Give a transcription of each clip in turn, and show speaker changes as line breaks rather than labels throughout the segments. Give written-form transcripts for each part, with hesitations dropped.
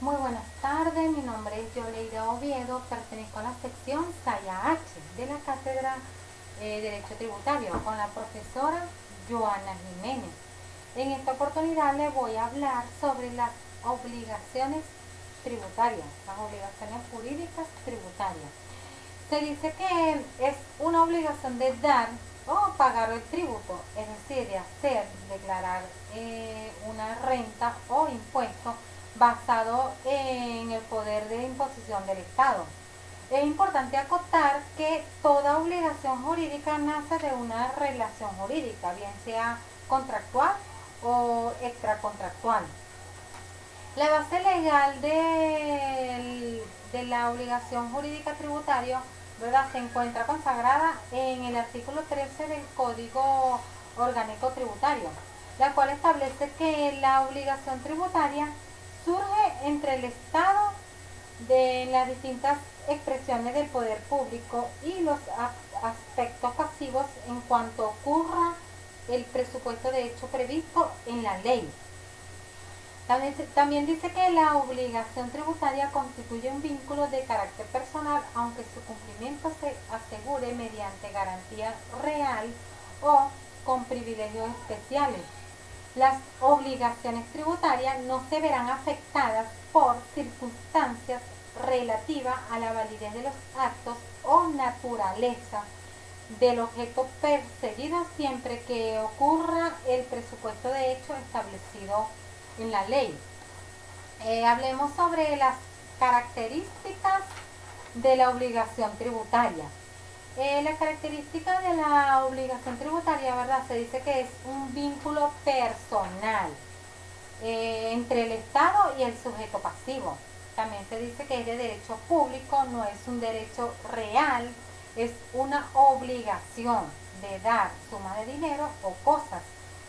Muy buenas tardes, mi nombre es Yoleida Oviedo, pertenezco a la sección Saya H de la Cátedra Derecho Tributario con la profesora Joana Jiménez. En esta oportunidad le voy a hablar sobre las obligaciones tributarias, las obligaciones jurídicas tributarias. Se dice que es una obligación de dar o pagar el tributo, es decir, de hacer, declarar una renta o impuesto basado en el poder de imposición del Estado. Es importante acotar que toda obligación jurídica nace de una relación jurídica, bien sea contractual o extracontractual. La base legal de la obligación jurídica tributaria, ¿verdad?, se encuentra consagrada en el artículo 13 del Código Orgánico Tributario, la cual establece que la obligación tributaria surge entre el Estado de las distintas expresiones del poder público y los aspectos pasivos en cuanto ocurra el presupuesto de hecho previsto en la ley. También dice que la obligación tributaria constituye un vínculo de carácter personal, aunque su cumplimiento se asegure mediante garantía real o con privilegios especiales. Las obligaciones tributarias no se verán afectadas por circunstancias relativas a la validez de los actos o naturaleza del objeto perseguido siempre que ocurra el presupuesto de hecho establecido en la ley. Hablemos sobre las características de la obligación tributaria. La característica de la obligación tributaria, ¿verdad? Se dice que es un vínculo personal entre el Estado y el sujeto pasivo. También se dice que es de derecho público, no es un derecho real, es una obligación de dar suma de dinero o cosas.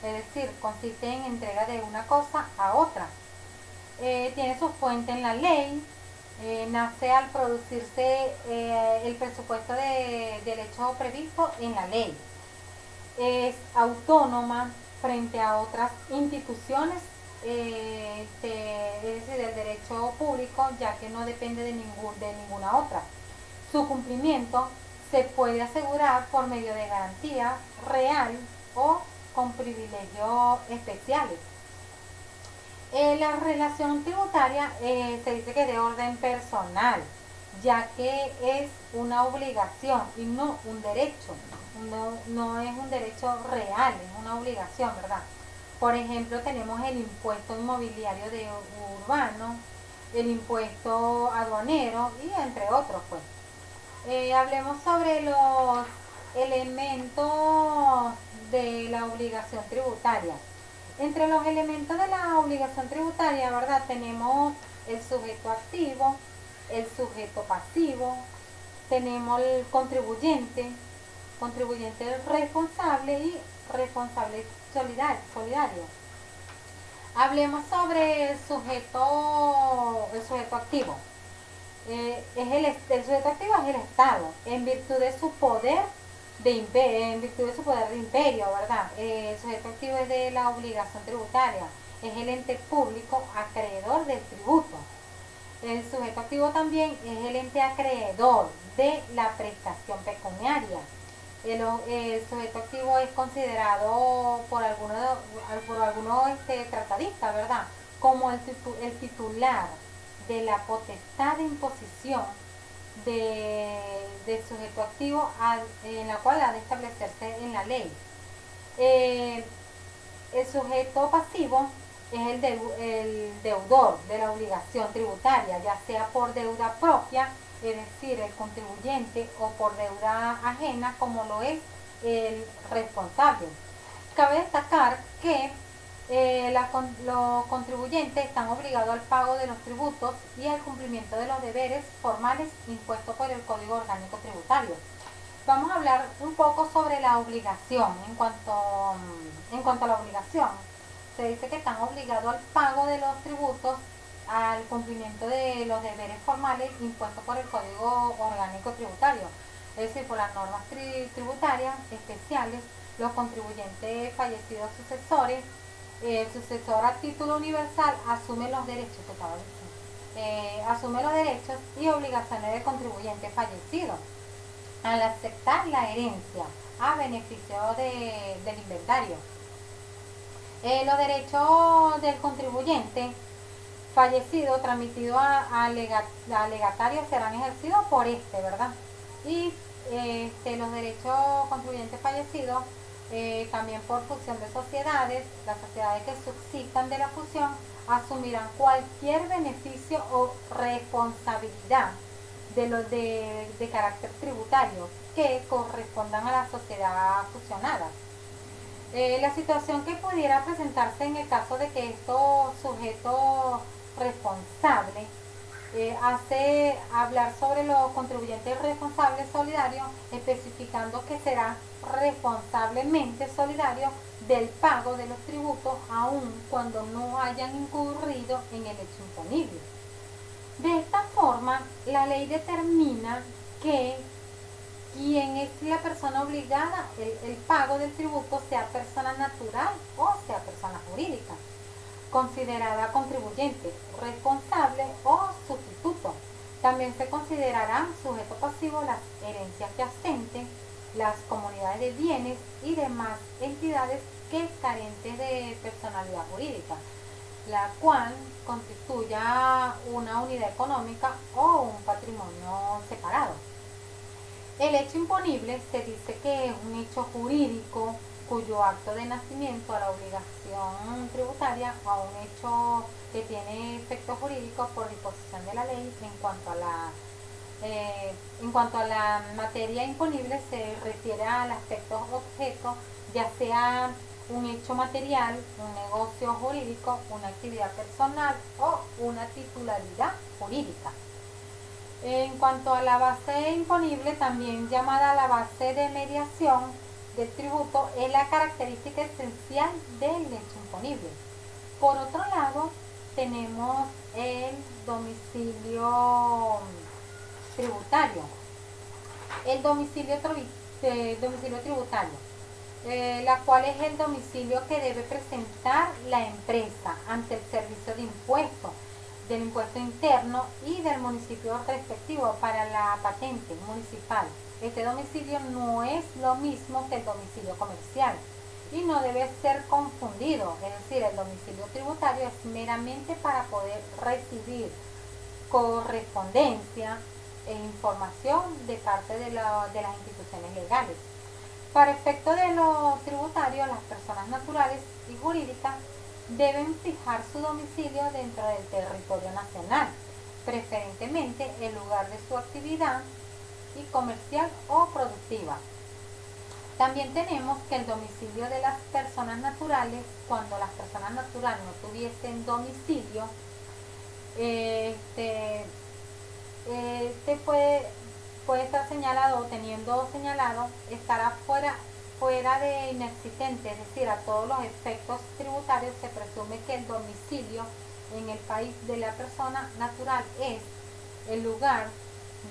Es decir, consiste en entrega de una cosa a otra. Tiene su fuente en la ley, nace al producirse el presupuesto del hecho previsto en la ley. Es autónoma frente a otras instituciones es decir, del derecho público, ya que no depende de ninguna otra. Su cumplimiento se puede asegurar por medio de garantía real o con privilegios especiales. La relación tributaria se dice que es de orden personal, ya que es una obligación y no un derecho. No es un derecho real, es una obligación, ¿verdad? Por ejemplo, tenemos el impuesto inmobiliario de urbano, el impuesto aduanero y entre otros, pues. Hablemos sobre los elementos de la obligación tributaria. Entre los elementos de la obligación tributaria, ¿verdad?, tenemos el sujeto activo, el sujeto pasivo, tenemos el contribuyente responsable y responsable solidario. Hablemos sobre el sujeto activo. El sujeto activo es el Estado, en virtud de su poder de imperio, ¿verdad? El sujeto activo es de la obligación tributaria, es el ente público acreedor del tributo. El sujeto activo también es el ente acreedor de la prestación pecuniaria. El sujeto activo es considerado por algunos tratadistas, ¿verdad?, como el titular de la potestad de imposición del sujeto activo en la cual ha de establecerse en la ley. El sujeto pasivo es el deudor de la obligación tributaria, ya sea por deuda propia, es decir, el contribuyente, o por deuda ajena, como lo es el responsable. Cabe destacar que los contribuyentes están obligados al pago de los tributos y al cumplimiento de los deberes formales impuestos por el Código Orgánico Tributario. Vamos a hablar un poco sobre la obligación. En cuanto a la obligación, se dice que están obligados al pago de los tributos, al cumplimiento de los deberes formales impuestos por el Código Orgánico Tributario, es decir, por las normas tributarias especiales. Los contribuyentes fallecidos sucesores, el sucesor a título universal asume los derechos que estaba diciendo. asume los derechos y obligaciones del contribuyente fallecido al aceptar la herencia a beneficio del inventario. Los derechos del contribuyente fallecido transmitido a legatario serán ejercidos por ¿verdad? Y los derechos contribuyentes fallecidos también por fusión de sociedades, las sociedades que subsistan de la fusión asumirán cualquier beneficio o responsabilidad de carácter tributario que correspondan a la sociedad fusionada. La situación que pudiera presentarse en el caso de que estos sujetos responsables hace hablar sobre los contribuyentes responsables solidarios, especificando que será responsablemente solidario del pago de los tributos aun cuando no hayan incurrido en el hecho imponible. De esta forma, la ley determina que quien es la persona obligada, el pago del tributo, sea persona natural o sea persona jurídica, considerada contribuyente, responsable o sustituto. También se considerarán sujeto pasivo las herencias yacentes, las comunidades de bienes y demás entidades que carentes de personalidad jurídica, la cual constituya una unidad económica o un patrimonio separado. El hecho imponible se dice que es un hecho jurídico cuyo acto de nacimiento a la obligación tributaria o a un hecho que tiene efecto jurídico por disposición de la ley. En cuanto a la materia imponible se refiere al aspecto objeto, ya sea un hecho material, un negocio jurídico, una actividad personal o una titularidad jurídica. En cuanto a la base imponible, también llamada la base de mediación del tributo, es la característica esencial del hecho imponible. Por otro lado, tenemos el domicilio tributario. El domicilio tributario, la cual es el domicilio que debe presentar la empresa ante el servicio de impuestos, del impuesto interno y del municipio respectivo para la patente municipal. Este domicilio no es lo mismo que el domicilio comercial y no debe ser confundido, es decir, el domicilio tributario es meramente para poder recibir correspondencia e información de parte de las instituciones legales. Para efecto de lo tributario, las personas naturales y jurídicas deben fijar su domicilio dentro del territorio nacional, preferentemente el lugar de su actividad y comercial o productiva. También tenemos que el domicilio de las personas naturales, cuando las personas naturales no tuviesen domicilio, puede estar señalado o teniendo señalado estará fuera de inexistente, es decir, a todos los efectos tributarios se presume que el domicilio en el país de la persona natural es el lugar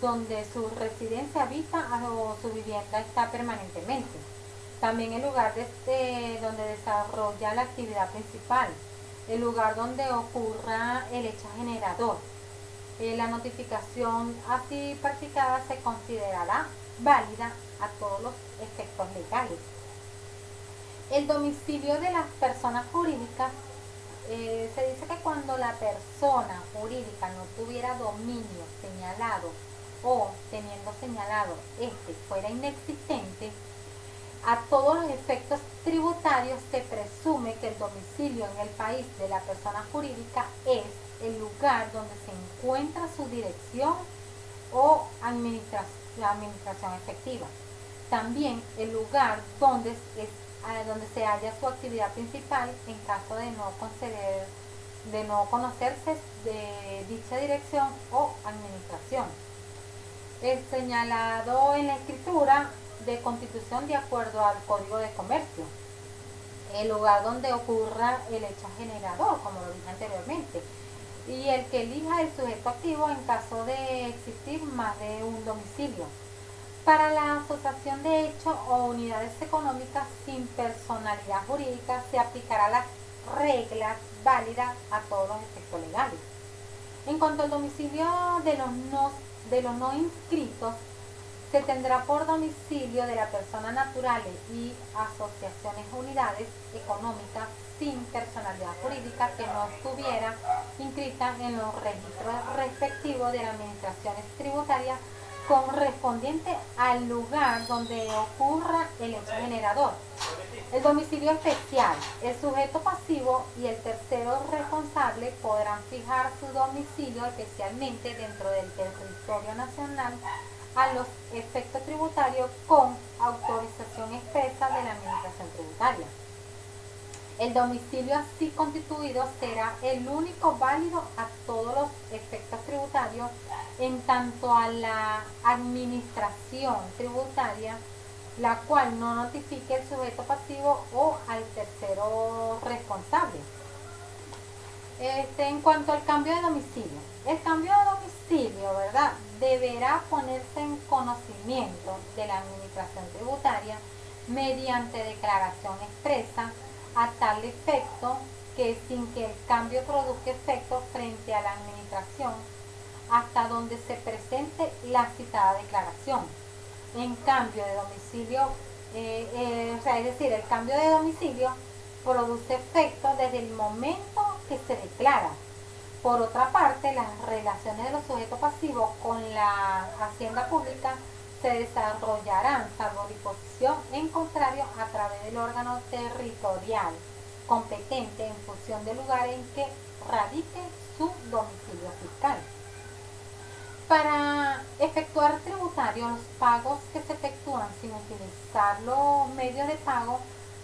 donde su residencia habita o su vivienda está permanentemente. También el lugar donde desarrolla la actividad principal, el lugar donde ocurra el hecho generador. La notificación así practicada se considerará válida a todos los efectos legales. El domicilio de las personas jurídicas, se dice que cuando la persona jurídica no tuviera dominio señalado o teniendo señalado fuera inexistente, a todos los efectos tributarios se presume que el domicilio en el país de la persona jurídica es el lugar donde se encuentra su dirección o la administración efectiva. También el lugar donde se halla su actividad principal en caso de no conocerse de dicha dirección o administración. Es señalado en la escritura de constitución de acuerdo al Código de Comercio. El lugar donde ocurra el hecho generador, como lo dije anteriormente, y el que elija el sujeto activo en caso de existir más de un domicilio. Para la asociación de hechos o unidades económicas sin personalidad jurídica se aplicará la regla válida a todos los efectos legales. En cuanto al domicilio de los no inscritos, se tendrá por domicilio de la persona naturales y asociaciones unidades económicas sin personalidad jurídica que no estuviera inscrita en los registros respectivos de las administraciones tributarias correspondiente al lugar donde ocurra el hecho generador. El domicilio especial, el sujeto pasivo y el tercero responsable podrán fijar su domicilio especialmente dentro del territorio nacional a los efectos tributarios con autorización expresa de la Administración Tributaria. El domicilio así constituido será el único válido a todos los efectos tributarios en tanto a la Administración Tributaria, la cual no notifique el sujeto pasivo o al tercero responsable. En cuanto al cambio de domicilio, el cambio de domicilio, ¿verdad?, deberá ponerse en conocimiento de la Administración Tributaria mediante declaración expresa a tal efecto que sin que el cambio produzca efecto frente a la Administración hasta donde se presente la citada declaración. En cambio de domicilio, es decir, el cambio de domicilio produce efecto desde el momento que se declara. Por otra parte, las relaciones de los sujetos pasivos con la hacienda pública se desarrollarán, salvo disposición en contrario, a través del órgano territorial competente en función del lugar en que radique su domicilio fiscal. Para efectuar tributarios, los pagos que se efectúan sin utilizar los medios de pago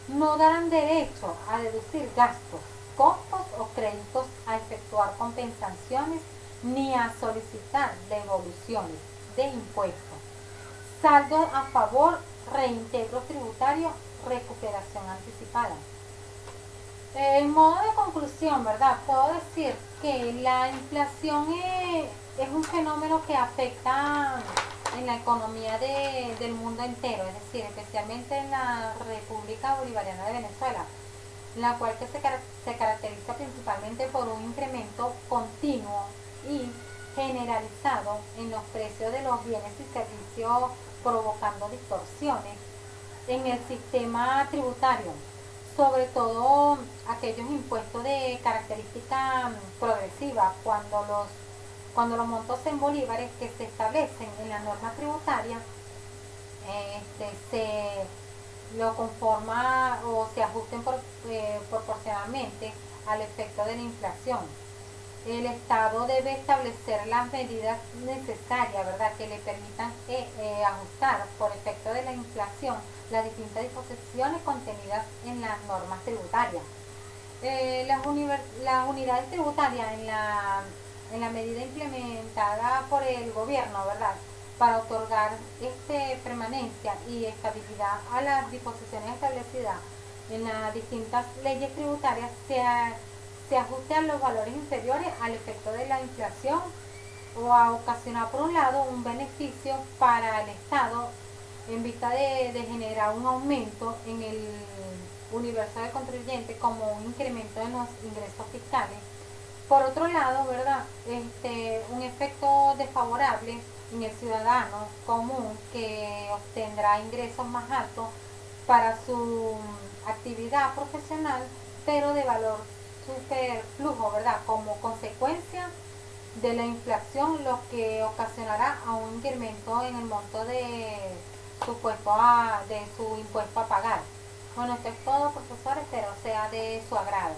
no darán derecho a deducir gastos, costos o créditos, a efectuar compensaciones ni a solicitar devoluciones de impuestos, saldo a favor, reintegro tributario, recuperación anticipada. En modo de conclusión, ¿verdad?, puedo decir que la inflación es un fenómeno que afecta en la economía del mundo entero, es decir, especialmente en la República Bolivariana de Venezuela, la cual se caracteriza principalmente por un incremento continuo y generalizado en los precios de los bienes y servicios, provocando distorsiones en el sistema tributario, sobre todo aquellos impuestos de característica progresiva, cuando los montos en bolívares que se establecen en la norma tributaria se lo conforma o se ajusten proporcionalmente al efecto de la inflación. El Estado debe establecer las medidas necesarias, ¿verdad?, que le permitan ajustar por efecto de la inflación las distintas disposiciones contenidas en las normas tributarias. Las unidades tributarias en la medida implementada por el gobierno, ¿verdad?, para otorgar permanencia y estabilidad a las disposiciones establecidas en las distintas leyes tributarias, se ajuste a los valores inferiores al efecto de la inflación o a ocasionar, por un lado, un beneficio para el Estado en vista de generar un aumento en el universo de contribuyentes como un incremento en los ingresos fiscales. Por otro lado, ¿verdad?, un efecto desfavorable en el ciudadano común que obtendrá ingresos más altos para su actividad profesional, pero de valor superfluo, ¿verdad?, como consecuencia de la inflación, lo que ocasionará a un incremento en el monto de su impuesto a pagar. Bueno, esto es todo, profesores, espero sea de su agrado.